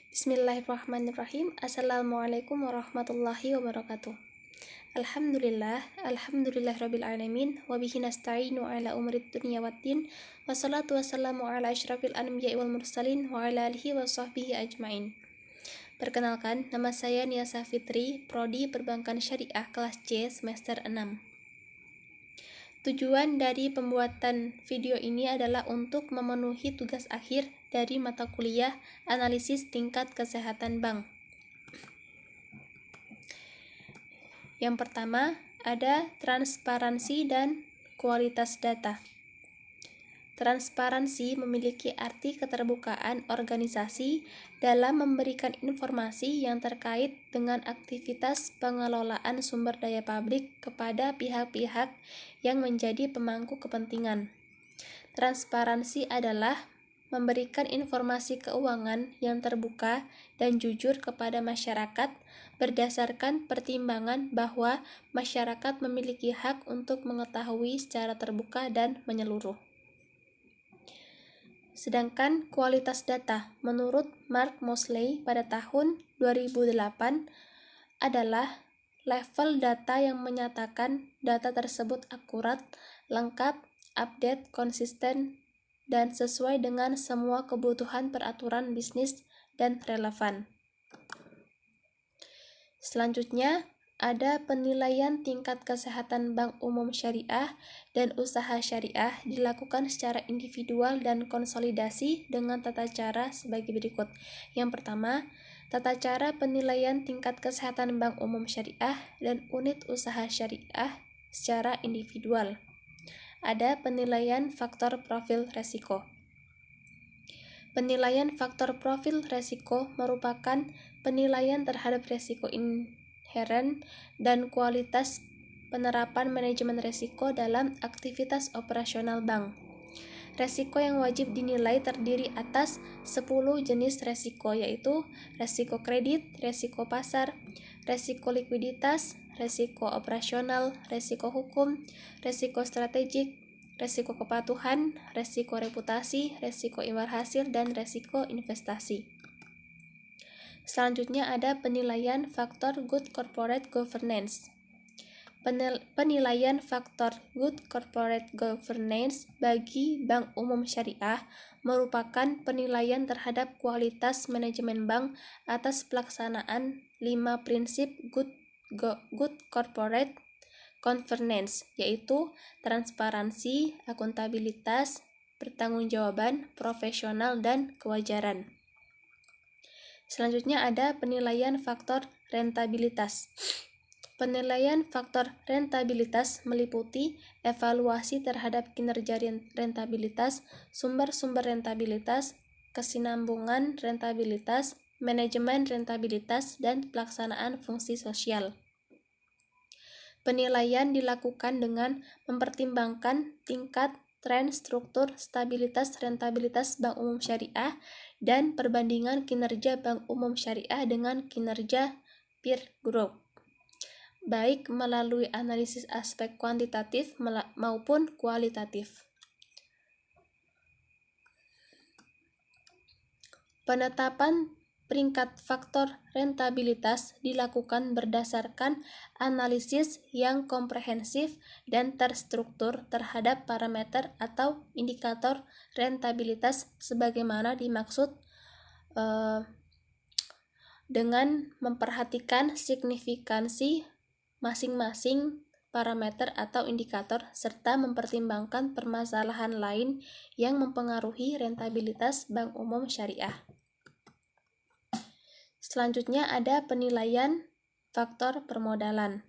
Bismillahirrahmanirrahim. Assalamualaikum warahmatullahi wabarakatuh. Alhamdulillahirabbil alamin wa bihi nasta'inu ala umrid dunya waddin. Wassalatu wassalamu ala asyrafil anbiya'i wal mursalin wa ala alihi wa sahbihi ajmain. Perkenalkan, nama saya Nia Safitri, Prodi Perbankan Syariah kelas C semester 6. Tujuan dari pembuatan video ini adalah untuk memenuhi tugas akhir dari mata kuliah analisis tingkat kesehatan bank. Yang pertama, ada transparansi dan kualitas data. Transparansi memiliki arti keterbukaan organisasi dalam memberikan informasi yang terkait dengan aktivitas pengelolaan sumber daya publik kepada pihak-pihak yang menjadi pemangku kepentingan. Transparansi adalah memberikan informasi keuangan yang terbuka dan jujur kepada masyarakat berdasarkan pertimbangan bahwa masyarakat memiliki hak untuk mengetahui secara terbuka dan menyeluruh. Sedangkan kualitas data menurut Mark Moseley pada tahun 2008 adalah level data yang menyatakan data tersebut akurat, lengkap, update, konsisten, dan sesuai dengan semua kebutuhan peraturan bisnis dan relevan. Selanjutnya, ada penilaian tingkat kesehatan bank umum syariah dan usaha syariah dilakukan secara individual dan konsolidasi dengan tata cara sebagai berikut. Yang pertama, tata cara penilaian tingkat kesehatan bank umum syariah dan unit usaha syariah secara individual. Ada penilaian faktor profil resiko. Penilaian faktor profil resiko merupakan penilaian terhadap resiko inheren dan kualitas penerapan manajemen resiko dalam aktivitas operasional bank. Resiko yang wajib dinilai terdiri atas 10 jenis resiko, yaitu resiko kredit, resiko pasar, resiko likuiditas, resiko operasional, resiko hukum, resiko strategik, resiko kepatuhan, resiko reputasi, resiko imbal hasil, dan resiko investasi. Selanjutnya ada penilaian faktor good corporate governance. Penilaian faktor good corporate governance bagi bank umum syariah merupakan penilaian terhadap kualitas manajemen bank atas pelaksanaan 5 prinsip good corporate governance, yaitu transparansi, akuntabilitas, pertanggungjawaban, profesional, dan kewajaran. Selanjutnya ada penilaian faktor rentabilitas. Penilaian faktor rentabilitas meliputi evaluasi terhadap kinerja rentabilitas, sumber-sumber rentabilitas, kesinambungan rentabilitas, manajemen rentabilitas, dan pelaksanaan fungsi sosial. Penilaian dilakukan dengan mempertimbangkan tingkat tren struktur stabilitas rentabilitas bank umum syariah dan perbandingan kinerja bank umum syariah dengan kinerja peer group, baik melalui analisis aspek kuantitatif maupun kualitatif. Penetapan peringkat faktor rentabilitas dilakukan berdasarkan analisis yang komprehensif dan terstruktur terhadap parameter atau indikator rentabilitas sebagaimana dimaksud dengan memperhatikan signifikansi masing-masing parameter atau indikator serta mempertimbangkan permasalahan lain yang mempengaruhi rentabilitas bank umum syariah. Selanjutnya ada penilaian faktor permodalan.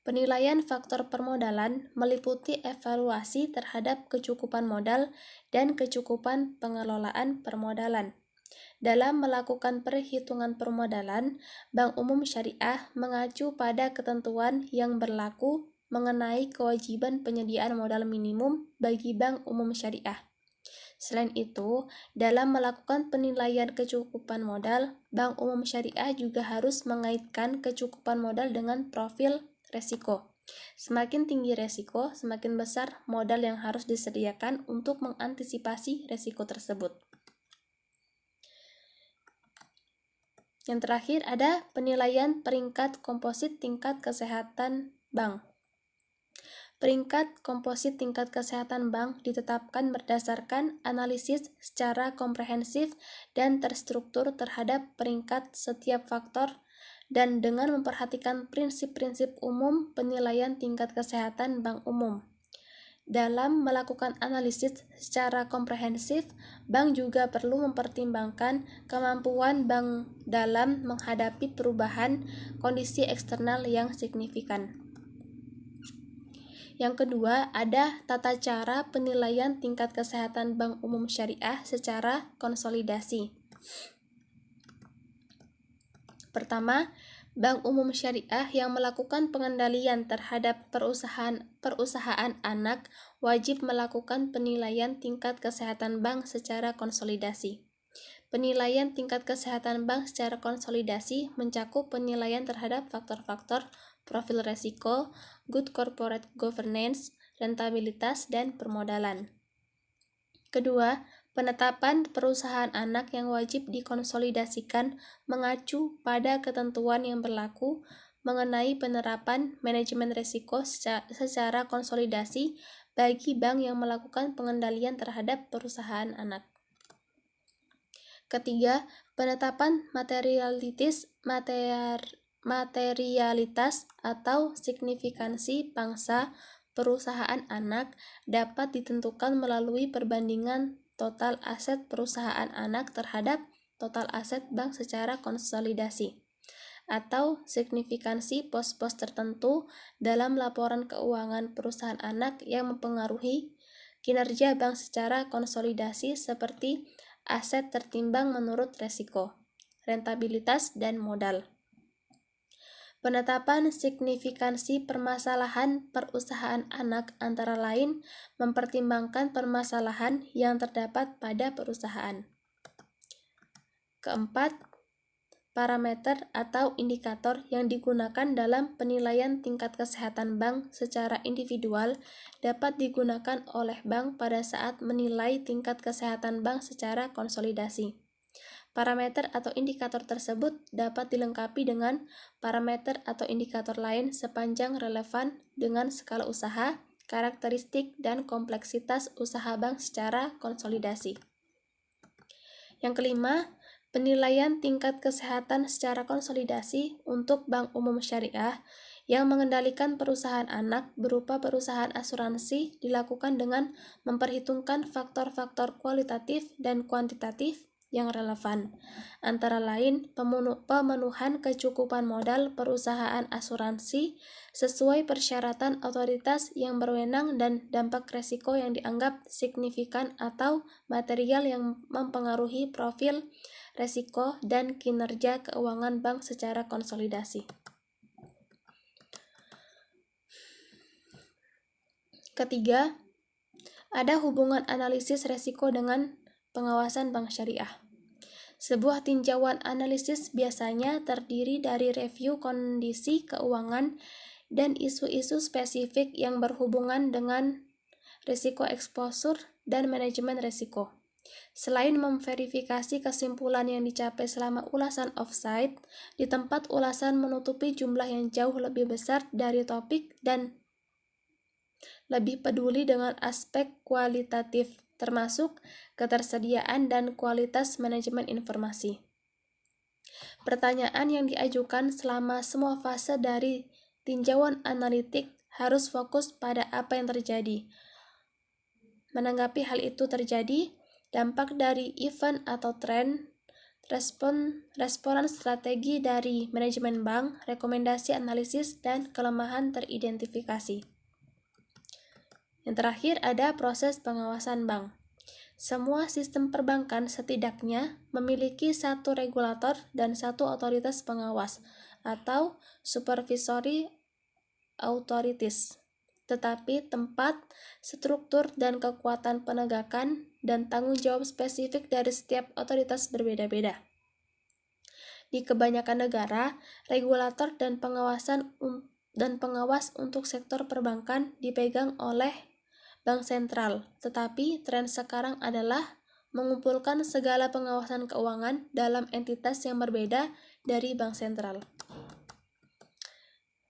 Penilaian faktor permodalan meliputi evaluasi terhadap kecukupan modal dan kecukupan pengelolaan permodalan. Dalam melakukan perhitungan permodalan, Bank Umum Syariah mengacu pada ketentuan yang berlaku mengenai kewajiban penyediaan modal minimum bagi Bank Umum Syariah. Selain itu, dalam melakukan penilaian kecukupan modal, Bank Umum Syariah juga harus mengaitkan kecukupan modal dengan profil resiko. Semakin tinggi resiko, semakin besar modal yang harus disediakan untuk mengantisipasi resiko tersebut. Yang terakhir ada penilaian peringkat komposit tingkat kesehatan bank. Peringkat komposit tingkat kesehatan bank ditetapkan berdasarkan analisis secara komprehensif dan terstruktur terhadap peringkat setiap faktor dan dengan memperhatikan prinsip-prinsip umum penilaian tingkat kesehatan bank umum. Dalam melakukan analisis secara komprehensif, bank juga perlu mempertimbangkan kemampuan bank dalam menghadapi perubahan kondisi eksternal yang signifikan. Yang kedua, ada tata cara penilaian tingkat kesehatan bank umum syariah secara konsolidasi. Pertama, Bank Umum Syariah yang melakukan pengendalian terhadap perusahaan anak wajib melakukan penilaian tingkat kesehatan bank secara konsolidasi. Penilaian tingkat kesehatan bank secara konsolidasi mencakup penilaian terhadap faktor-faktor profil resiko, good corporate governance, rentabilitas, dan permodalan. Kedua, penetapan perusahaan anak yang wajib dikonsolidasikan mengacu pada ketentuan yang berlaku mengenai penerapan manajemen risiko secara konsolidasi bagi bank yang melakukan pengendalian terhadap perusahaan anak. Ketiga, penetapan materialitas atau signifikansi pangsa perusahaan anak dapat ditentukan melalui perbandingan total aset perusahaan anak terhadap total aset bank secara konsolidasi, atau signifikansi pos-pos tertentu dalam laporan keuangan perusahaan anak yang mempengaruhi kinerja bank secara konsolidasi seperti aset tertimbang menurut resiko, rentabilitas, dan modal. Penetapan signifikansi permasalahan perusahaan anak antara lain mempertimbangkan permasalahan yang terdapat pada perusahaan. Keempat, parameter atau indikator yang digunakan dalam penilaian tingkat kesehatan bank secara individual dapat digunakan oleh bank pada saat menilai tingkat kesehatan bank secara konsolidasi. Parameter atau indikator tersebut dapat dilengkapi dengan parameter atau indikator lain sepanjang relevan dengan skala usaha, karakteristik, dan kompleksitas usaha bank secara konsolidasi. Yang kelima, penilaian tingkat kesehatan secara konsolidasi untuk Bank Umum Syariah yang mengendalikan perusahaan anak berupa perusahaan asuransi dilakukan dengan memperhitungkan faktor-faktor kualitatif dan kuantitatif yang relevan, antara lain pemenuhan kecukupan modal perusahaan asuransi sesuai persyaratan otoritas yang berwenang dan dampak resiko yang dianggap signifikan atau material yang mempengaruhi profil resiko dan kinerja keuangan bank secara konsolidasi. Ketiga, ada hubungan analisis resiko dengan pengawasan bank syariah. Sebuah tinjauan analisis biasanya terdiri dari review kondisi keuangan dan isu-isu spesifik yang berhubungan dengan risiko eksposur dan manajemen risiko. Selain memverifikasi kesimpulan yang dicapai selama ulasan offsite, di tempat ulasan menutupi jumlah yang jauh lebih besar dari topik dan lebih peduli dengan aspek kualitatif, termasuk ketersediaan dan kualitas manajemen informasi. Pertanyaan yang diajukan selama semua fase dari tinjauan analitik harus fokus pada apa yang terjadi. Menanggapi hal itu terjadi, dampak dari event atau tren, responan strategi dari manajemen bank, rekomendasi analisis, dan kelemahan teridentifikasi. Yang terakhir ada proses pengawasan bank. Semua sistem perbankan setidaknya memiliki satu regulator dan satu otoritas pengawas atau supervisory authorities. Tetapi tempat, struktur, dan kekuatan penegakan dan tanggung jawab spesifik dari setiap otoritas berbeda-beda. Di kebanyakan negara, regulator dan pengawas untuk sektor perbankan dipegang oleh Bank Sentral, tetapi tren sekarang adalah mengumpulkan segala pengawasan keuangan dalam entitas yang berbeda dari bank sentral.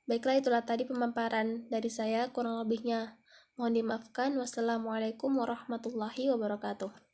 Baiklah, itulah tadi pemaparan dari saya, kurang lebihnya mohon dimaafkan. Wassalamualaikum warahmatullahi wabarakatuh.